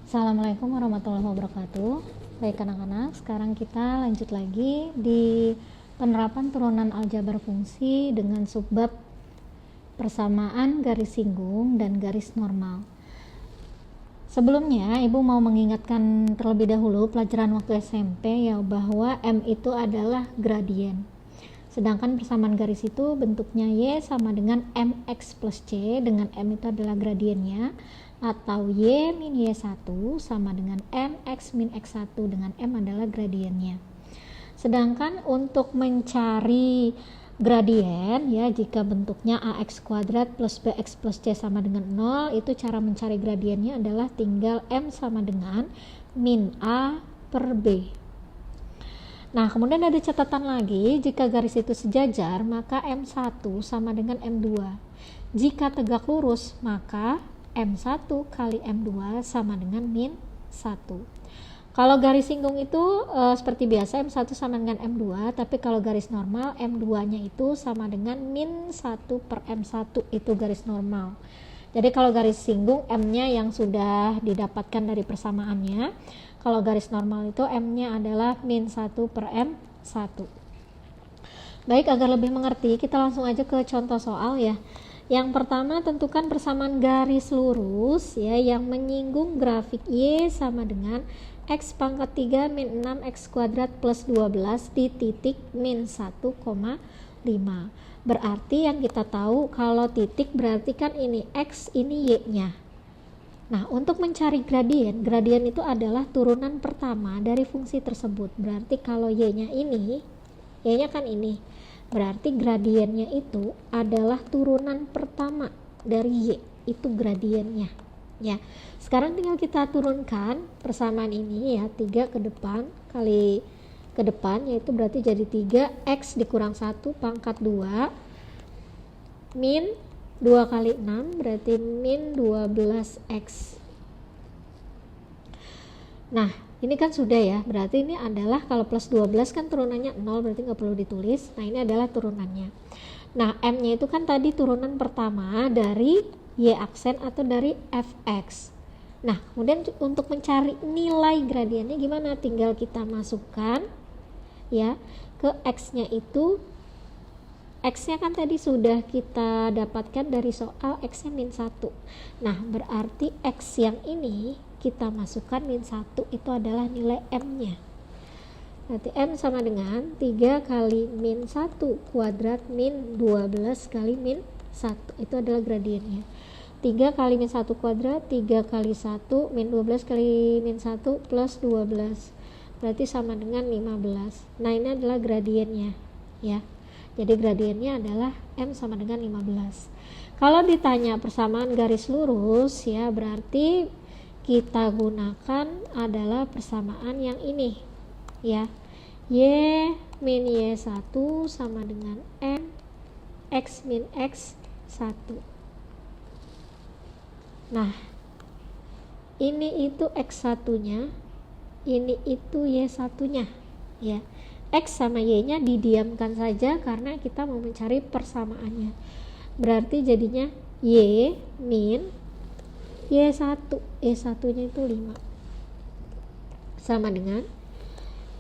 Assalamualaikum warahmatullahi wabarakatuh. Baik anak-anak, sekarang kita lanjut lagi di penerapan turunan aljabar fungsi dengan subbab persamaan garis singgung dan garis normal. Sebelumnya, Ibu mau mengingatkan terlebih dahulu pelajaran waktu SMP ya, bahwa M itu adalah gradien. Sedangkan persamaan garis itu bentuknya Y sama dengan MX plus C, dengan M itu adalah gradiennya, atau Y min Y1 sama dengan MX min X1, dengan M adalah gradiennya. Sedangkan untuk mencari gradien ya, jika bentuknya AX kuadrat plus BX plus C sama dengan 0, itu cara mencari gradiennya adalah tinggal M sama dengan min A per B. Nah, kemudian ada catatan lagi, jika garis itu sejajar, maka M1 sama dengan M2. Jika tegak lurus, maka M1 kali M2 sama dengan min 1. Kalau garis singgung itu seperti biasa M1 sama dengan M2, tapi kalau garis normal M2-nya itu sama dengan min 1 per M1, itu garis normal. Jadi kalau garis singgung M-nya yang sudah didapatkan dari persamaannya, kalau garis normal itu M-nya adalah min 1 per M1. Baik, agar lebih mengerti, kita langsung aja ke contoh soal ya. Yang pertama, tentukan persamaan garis lurus ya yang menyinggung grafik Y sama dengan X pangkat 3 min 6X kuadrat plus 12 di titik min 1,5. Berarti yang kita tahu kalau titik berarti kan ini X, ini Y-nya. Nah, untuk mencari gradien itu adalah turunan pertama dari fungsi tersebut. Berarti kalau Y-nya ini, Y-nya kan ini, berarti gradiennya itu adalah turunan pertama dari Y, itu gradiennya ya. Sekarang tinggal kita turunkan persamaan ini ya, 3 ke depan kali ke depan, yaitu berarti jadi 3X dikurang 1 pangkat 2 min 2 kali 6 berarti min 12X. Nah, ini kan sudah ya, berarti ini adalah kalau plus 12 kan turunannya 0, berarti nggak perlu ditulis. Nah, ini adalah turunannya. Nah, M-nya itu kan tadi turunan pertama dari Y aksen atau dari Fx. Nah, kemudian untuk mencari nilai gradiennya gimana? Tinggal kita masukkan ya ke X-nya itu. X-nya kan tadi sudah kita dapatkan dari soal X-nya min 1. Nah, berarti X yang ini kita masukkan min 1, itu adalah nilai M-nya. Berarti M sama dengan 3 kali min 1 kuadrat min 12 kali min 1. Itu adalah gradiennya. 3 kali min 1 kuadrat, 3 kali 1 min 12 kali min 1 plus 12. Berarti sama dengan 15. Nah, ini adalah gradiennya ya. Jadi gradiennya adalah M sama dengan 15. Kalau ditanya persamaan garis lurus ya, berarti kita gunakan adalah persamaan yang ini ya. Y min Y1 sama dengan M X min X1. Nah, ini itu X1-nya, ini itu Y1-nya ya. X sama Y-nya didiamkan saja karena kita mau mencari persamaannya. Berarti jadinya Y min Y1, Y1-nya itu 5 sama dengan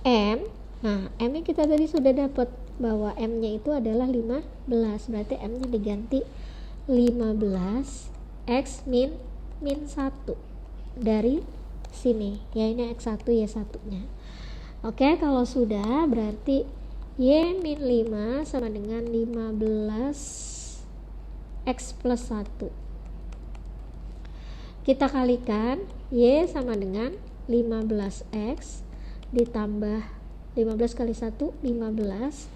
M. Nah, M-nya kita tadi sudah dapat bahwa M-nya itu adalah 15, berarti M-nya diganti 15 X min 1 dari sini ya, ini X1 Y1-nya. Oke, kalau sudah berarti Y min 5 sama dengan 15 X plus 1. Kita kalikan Y sama dengan 15X ditambah 15 kali 1, 15.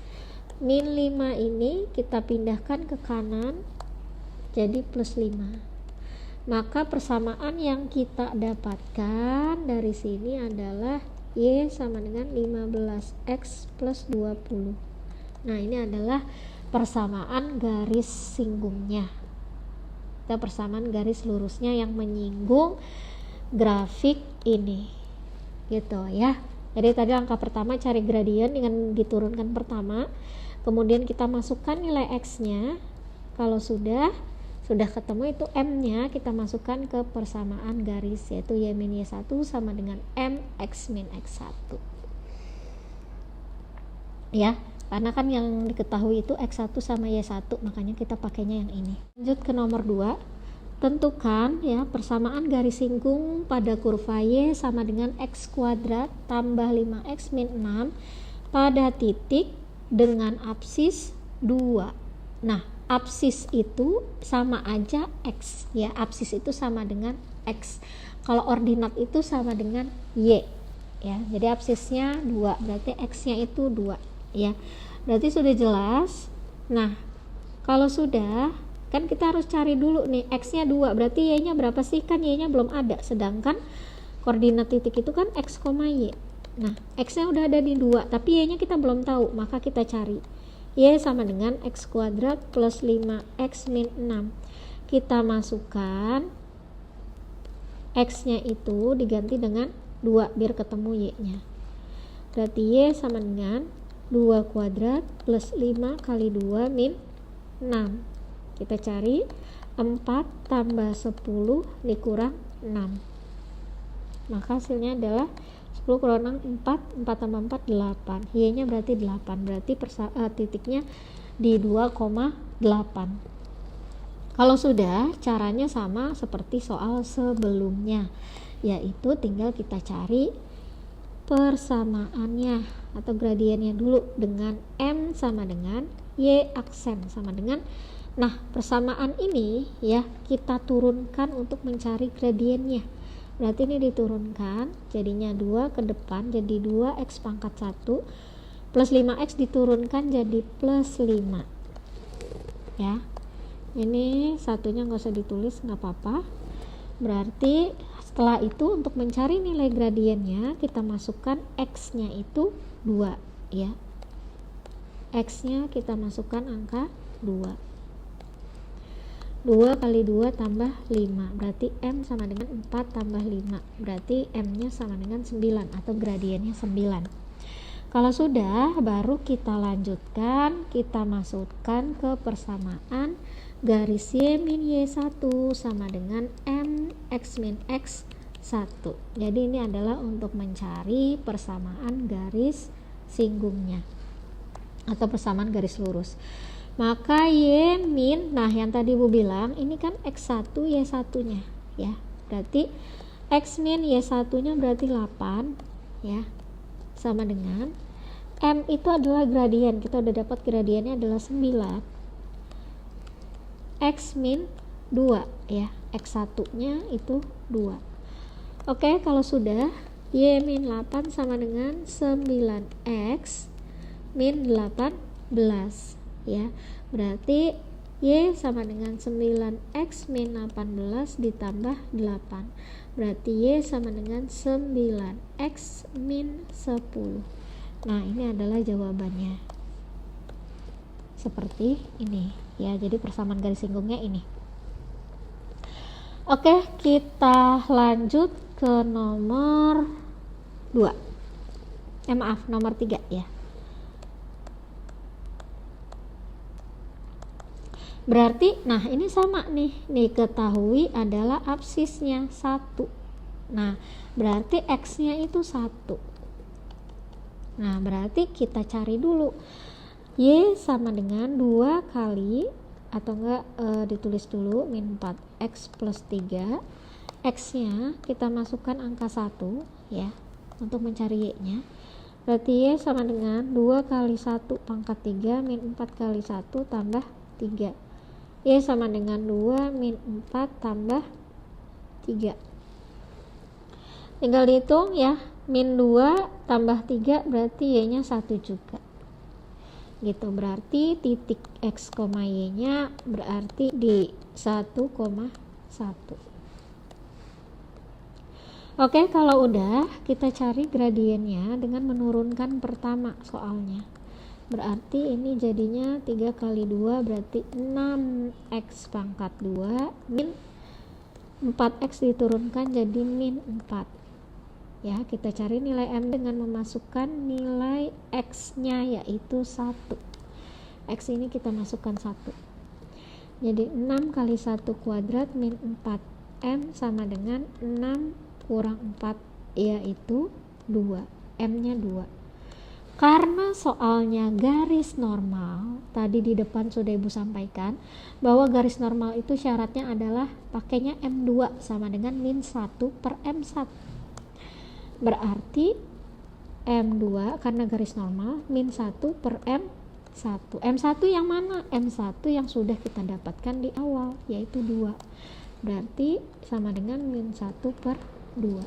Min 5 ini kita pindahkan ke kanan jadi plus 5. Maka persamaan yang kita dapatkan dari sini adalah Y sama dengan 15X plus 20. Nah, ini adalah persamaan garis singgungnya atau persamaan garis lurusnya yang menyinggung grafik ini gitu ya. Jadi tadi langkah pertama cari gradien dengan diturunkan pertama, kemudian kita masukkan nilai X nya. Kalau sudah, Sudah ketemu itu M-nya, kita masukkan ke persamaan garis, yaitu Y min Y1 sama dengan M X min X1. Ya, karena kan yang diketahui itu X1 sama Y1, makanya kita pakainya yang ini. Lanjut ke nomor 2. Tentukan ya persamaan garis singgung pada kurva Y sama dengan X kuadrat tambah 5X min 6 pada titik dengan apsis 2. Nah, apsis itu sama aja X ya, apsis itu sama dengan X. Kalau ordinat itu sama dengan Y ya, jadi apsisnya 2, berarti X-nya itu 2 ya. Berarti sudah jelas. Nah, kalau sudah, kan kita harus cari dulu nih X-nya 2, berarti Y-nya berapa sih? Kan Y-nya belum ada, sedangkan koordinat titik itu kan X, Y. Nah, X-nya udah ada di 2, tapi Y-nya kita belum tahu, maka kita cari. Y sama dengan X kuadrat plus 5X min 6. Kita masukkan X-nya itu diganti dengan 2 biar ketemu Y-nya. Berarti Y sama dengan 2 kuadrat plus 5 kali 2 min 6. Kita cari 4 tambah 10 dikurang 6. Maka hasilnya adalah 10 kurang 4 tambah 4, 8. Y-nya berarti 8. Berarti titiknya di 2,8. Kalau sudah, caranya sama seperti soal sebelumnya, yaitu tinggal kita cari persamaannya atau gradiennya dulu dengan M sama dengan Y aksen sama dengan. Nah, persamaan ini ya kita turunkan untuk mencari gradiennya. Berarti ini diturunkan, jadinya 2 ke depan jadi 2x pangkat 1 plus 5x diturunkan jadi plus 5 ya. Ini satunya nggak usah ditulis, nggak apa-apa. Berarti setelah itu untuk mencari nilai gradiennya kita masukkan x-nya itu 2 ya. X-nya kita masukkan angka 2. 2 kali 2 tambah 5, berarti M sama dengan 4 tambah 5, berarti M-nya sama dengan 9 atau gradiennya 9. Kalau sudah, baru kita lanjutkan, kita masukkan ke persamaan garis Y min Y1 sama dengan M X min X1. Jadi ini adalah untuk mencari persamaan garis singgungnya atau persamaan garis lurus. Maka Y min, nah yang tadi Bu bilang ini kan X1 Y1 nya ya, berarti X min Y1 nya berarti 8 ya, sama dengan M itu adalah gradien, kita udah dapat gradiennya adalah 9, X min 2 ya, X1 nya itu 2. Oke, kalau sudah, Y min 8 sama dengan 9X min 18 ya, berarti Y sama dengan 9x min 18 ditambah 8, berarti Y sama dengan 9x min 10. Nah, ini adalah jawabannya seperti ini ya, jadi persamaan garis singgungnya ini. Oke, kita lanjut ke nomor 2, nomor 3 ya. Berarti, nah ini sama nih, diketahui adalah absisnya 1. Nah, berarti X-nya itu 1. Nah, berarti kita cari dulu. Y sama dengan 2 kali, atau enggak ditulis dulu, min 4X plus 3. X-nya kita masukkan angka 1 ya, untuk mencari Y-nya. Berarti Y sama dengan 2 kali 1 pangkat 3 min 4 kali 1 tambah 3. Y sama dengan 2 min 4 tambah 3. Tinggal dihitung ya, min 2 tambah 3 berarti Y nya 1 juga gitu, berarti titik X, Y nya berarti di 1,1. Oke, kalau udah kita cari gradiennya dengan menurunkan pertama soalnya. Berarti ini jadinya 3 kali 2 berarti 6x pangkat 2 min 4x diturunkan jadi min 4 ya. Kita cari nilai M dengan memasukkan nilai x nya yaitu 1. X ini kita masukkan 1. Jadi 6 kali 1 kuadrat min 4M sama dengan 6 kurang 4, yaitu 2. M-nya 2. Karena soalnya garis normal, tadi di depan sudah Ibu sampaikan bahwa garis normal itu syaratnya adalah pakainya M2 sama dengan min 1 per M1. Berarti M2 karena garis normal min 1 per M1. M1 yang mana? M1 yang sudah kita dapatkan di awal, yaitu 2. Berarti sama dengan min 1 per 2.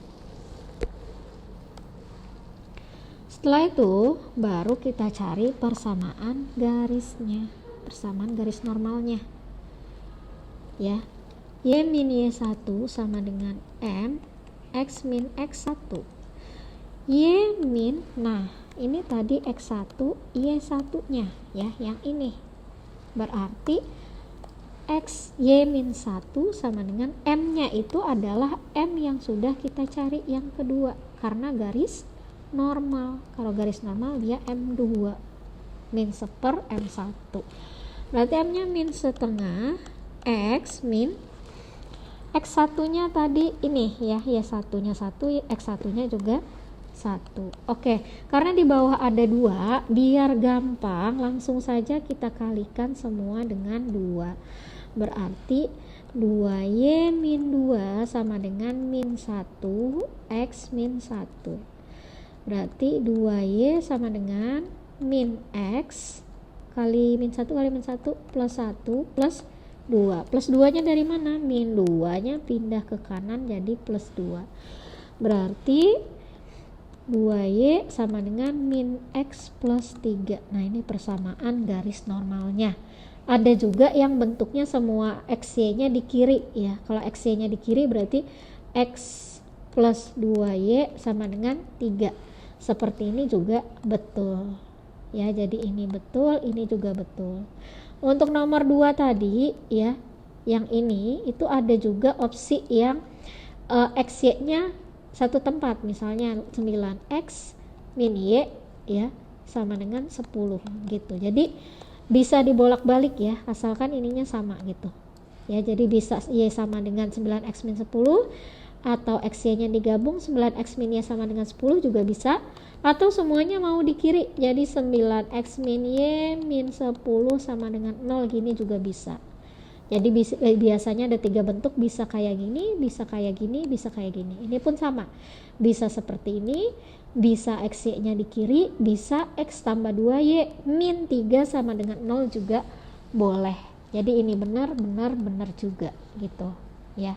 Setelah itu baru kita cari persamaan garisnya, persamaan garis normalnya ya. Y min Y1 sama dengan M X min X1. Y min, nah ini tadi X1 Y1 nya ya, yang ini berarti X Y min 1 sama dengan M nya itu adalah M yang sudah kita cari yang kedua karena garis normal. Kalau garis normal dia M2 min 1 per M1, berarti M nya min setengah X min X1 nya tadi ini ya, Y1 nya 1, X1 nya juga 1. Oke, karena di bawah ada 2, biar gampang langsung saja kita kalikan semua dengan 2. Berarti 2Y min 2 sama dengan min 1 X min 1. Berarti 2Y sama dengan min X kali min 1 kali min 1 plus 1 plus 2. Plus 2 nya dari mana? Min 2 nya pindah ke kanan jadi plus 2. Berarti 2Y sama dengan min X plus 3. Nah ini persamaan garis normalnya. Ada juga yang bentuknya semua XY nya di kiri ya. Kalau XY nya di kiri berarti X plus 2Y sama dengan 3. Seperti ini juga betul ya, jadi ini betul, ini juga betul. Untuk nomor 2 tadi ya, yang ini itu ada juga opsi yang XY nya satu tempat, misalnya 9X min Y ya sama dengan 10 gitu. Jadi bisa dibolak-balik ya, asalkan ininya sama gitu ya. Jadi bisa Y sama dengan 9X min 10 atau XY nya digabung 9X min Y sama dengan 10 juga bisa, atau semuanya mau di kiri jadi 9X min Y min 10 sama dengan 0 gini juga bisa. Jadi biasanya ada 3 bentuk, bisa kayak gini, bisa kayak gini, bisa kayak gini. Ini pun sama, bisa seperti ini, bisa XY nya di kiri, bisa X tambah 2Y min 3 sama dengan 0 juga boleh. Jadi ini benar juga gitu ya.